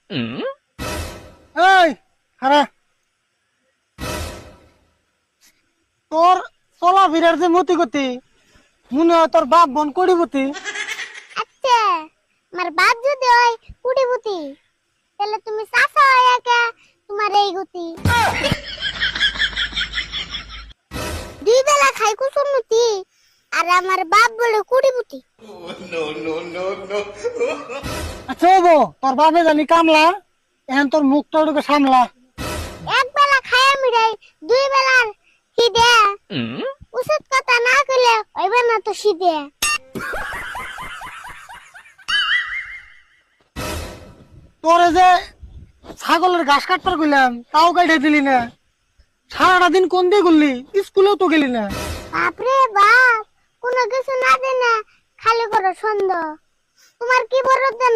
এই হারা তোর চলা ভিড়ার যে মতি গতি মনে হয় তোর বাপ বোন কড়িপতি। আচ্ছা, আমার বাপ যদি হয় কুড়িপুতি, তাহলে তুমি চাচা হয় একা, তোমার এই গতি। দুই বেলা খাই কুসুমতি, আর আমার বাপ বলে কুড়িপুতি। আচ্ছা বো তোর বাপে জানি কামলা, এখন তোর মুখটা ওটাকে সামলা। এক বেলা খায় মিড়াই, দুই বেলার খিদে। উচিত কথা না কইলে হইবে না তো সিদে। তোরে যে ছাগলের ঘাস কাটতে গেলাম তাও কাটে দিলি না, সারাটা দিন কোন দিয়ে করলি, স্কুলেও তো গেলি না। বাপরে বাপ, কোনো কিছু না জেনে খালি করো সন্দেহ। তোমার কি বড় না